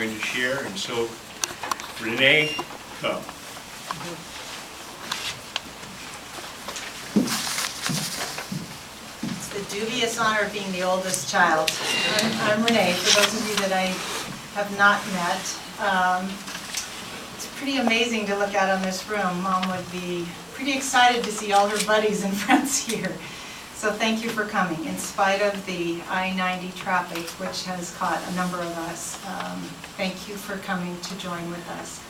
going to share, and so Renae, come. It's the dubious honor of being the oldest child. I'm Renae, for those of you that I have not met. It's pretty amazing to look out on this room. Mom would be pretty excited to see all her buddies and friends here. So thank you for coming, in spite of the I-90 traffic, which has caught a number of us. Thank you for coming to join with us.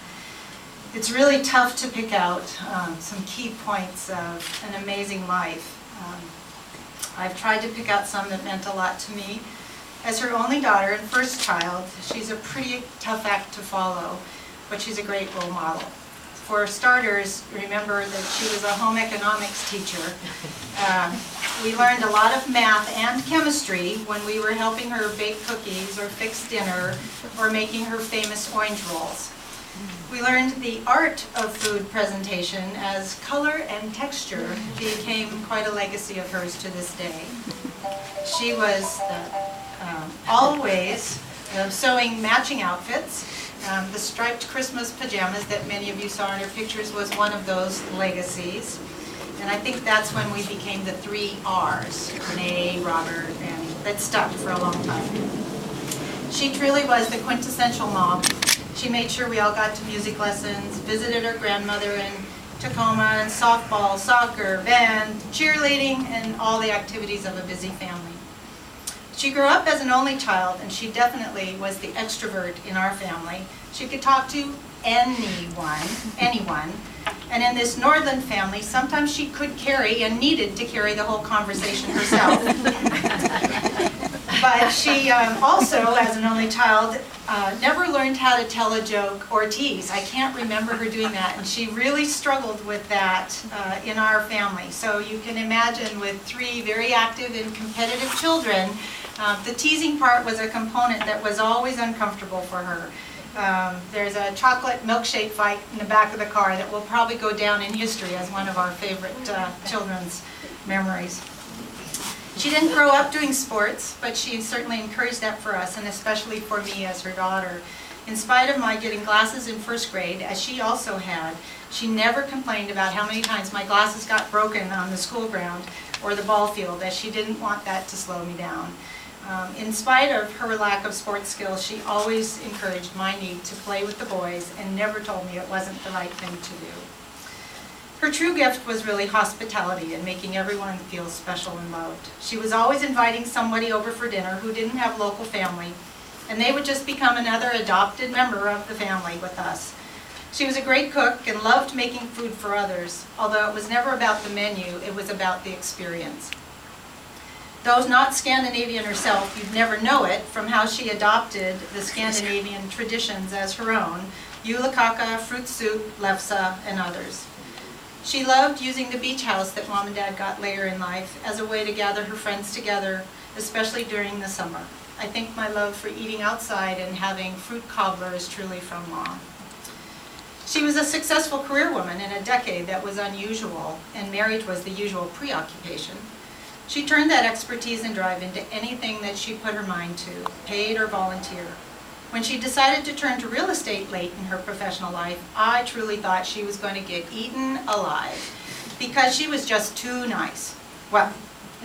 It's really tough to pick out some key points of an amazing life. I've tried to pick out some that meant a lot to me. As her only daughter and first child, she's a pretty tough act to follow, but she's a great role model. For starters, remember that she was a home economics teacher. We learned a lot of math and chemistry when we were helping her bake cookies or fix dinner or making her famous orange rolls. We learned the art of food presentation as color and texture became quite a legacy of hers to this day. She was always sewing matching outfits. The striped Christmas pajamas that many of you saw in her pictures was one of those legacies. And I think that's when we became the 3 R's, Renae, Robert, and that stuck for a long time. She truly was the quintessential mom. She made sure we all got to music lessons, visited her grandmother in Tacoma, and softball, soccer, band, cheerleading, and all the activities of a busy family. She grew up as an only child, and she definitely was the extrovert in our family. She could talk to anyone. And in this Nordlund family, sometimes she could carry and needed to carry the whole conversation herself. But she also, as an only child, never learned how to tell a joke or tease. I can't remember her doing that, and she really struggled with that in our family. So you can imagine with 3 very active and competitive children, the teasing part was a component that was always uncomfortable for her. There's a chocolate milkshake fight in the back of the car that will probably go down in history as one of our favorite children's memories. She didn't grow up doing sports, but she certainly encouraged that for us, and especially for me as her daughter. In spite of my getting glasses in first grade, as she also had, she never complained about how many times my glasses got broken on the school ground or the ball field, as she didn't want that to slow me down. In spite of her lack of sports skills, she always encouraged my need to play with the boys and never told me it wasn't the right thing to do. Her true gift was really hospitality and making everyone feel special and loved. She was always inviting somebody over for dinner who didn't have local family, and they would just become another adopted member of the family with us. She was a great cook and loved making food for others, although it was never about the menu, it was about the experience. Though not Scandinavian herself, you'd never know it from how she adopted the Scandinavian traditions as her own, julekaka, fruit soup, lefse, and others. She loved using the beach house that Mom and Dad got later in life as a way to gather her friends together, especially during the summer. I think my love for eating outside and having fruit cobbler is truly from Mom. She was a successful career woman in a decade that was unusual, and marriage was the usual preoccupation. She turned that expertise and drive into anything that she put her mind to, paid or volunteer. When she decided to turn to real estate late in her professional life, I truly thought she was going to get eaten alive because she was just too nice. Well,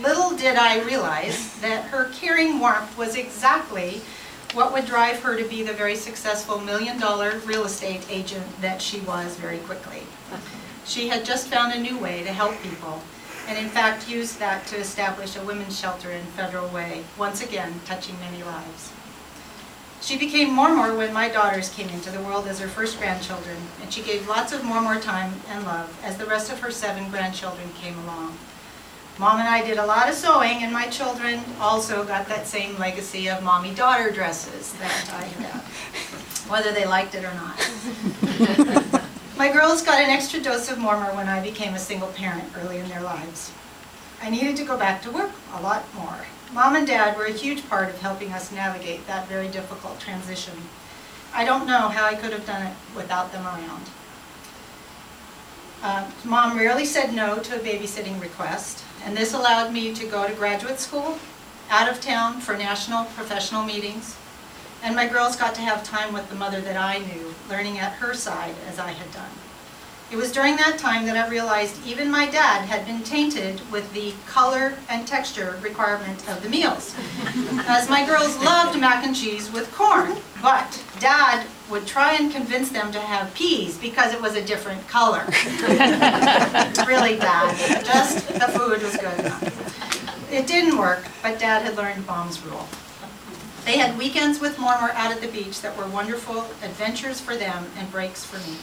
little did I realize that her caring warmth was exactly what would drive her to be the very successful $1 million real estate agent that she was very quickly. She had just found a new way to help people, and in fact used that to establish a women's shelter in Federal Way, once again touching many lives. She became Mormor when my daughters came into the world as her first grandchildren, and she gave lots of Mormor time and love as the rest of her 7 grandchildren came along. Mom and I did a lot of sewing, and my children also got that same legacy of mommy-daughter dresses that I had, whether they liked it or not. My girls got an extra dose of Mormor when I became a single parent early in their lives. I needed to go back to work a lot more. Mom and Dad were a huge part of helping us navigate that very difficult transition. I don't know how I could have done it without them around. Mom rarely said no to a babysitting request, and this allowed me to go to graduate school, out of town for national professional meetings, And my girls got to have time with the mother that I knew, learning at her side as I had done. It was during that time that I realized even my dad had been tainted with the color and texture requirement of the meals. As my girls loved mac and cheese with corn, but Dad would try and convince them to have peas because it was a different color. Really, Dad, just the food was good enough. It didn't work, but Dad had learned Mom's rule. They had weekends with Mom out at the beach that were wonderful adventures for them and breaks for me.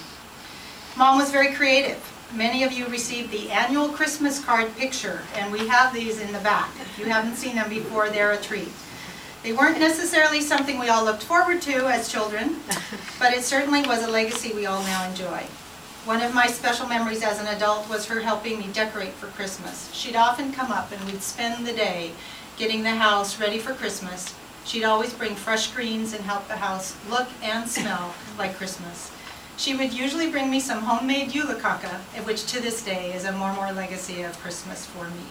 Mom was very creative. Many of you received the annual Christmas card picture, and we have these in the back. If you haven't seen them before, they're a treat. They weren't necessarily something we all looked forward to as children, but it certainly was a legacy we all now enjoy. One of my special memories as an adult was her helping me decorate for Christmas. She'd often come up and we'd spend the day getting the house ready for Christmas. She'd always bring fresh greens and help the house look and smell like Christmas. She would usually bring me some homemade yulakaka, which to this day is a more legacy of Christmas for me.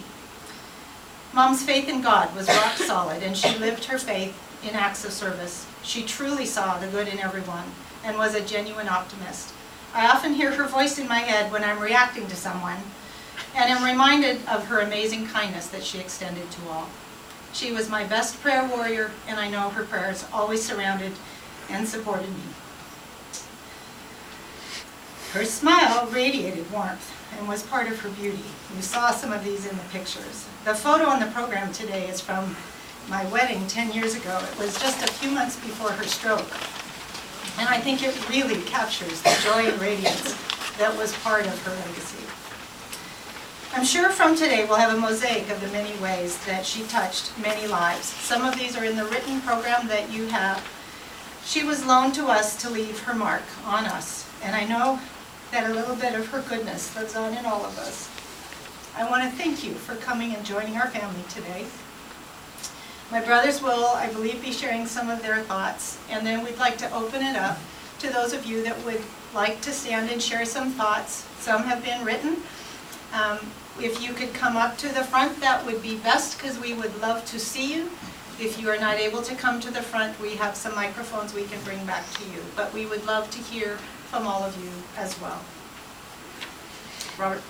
Mom's faith in God was rock solid, and she lived her faith in acts of service. She truly saw the good in everyone and was a genuine optimist. I often hear her voice in my head when I'm reacting to someone, and am reminded of her amazing kindness that she extended to all. She was my best prayer warrior, and I know her prayers always surrounded and supported me. Her smile radiated warmth and was part of her beauty. You saw some of these in the pictures. The photo on the program today is from my wedding 10 years ago. It was just a few months before her stroke. And I think it really captures the joy and radiance that was part of her legacy. I'm sure from today we'll have a mosaic of the many ways that she touched many lives. Some of these are in the written program that you have. She was loaned to us to leave her mark on us. And I know that a little bit of her goodness lives on in all of us. I want to thank you for coming and joining our family today. My brothers will, I believe, be sharing some of their thoughts, and then we'd like to open it up to those of you that would like to stand and share some thoughts. Some have been written. If you could come up to the front, that would be best, because we would love to see you. If you are not able to come to the front, we have some microphones we can bring back to you. But we would love to hear from all of you as well. Robert.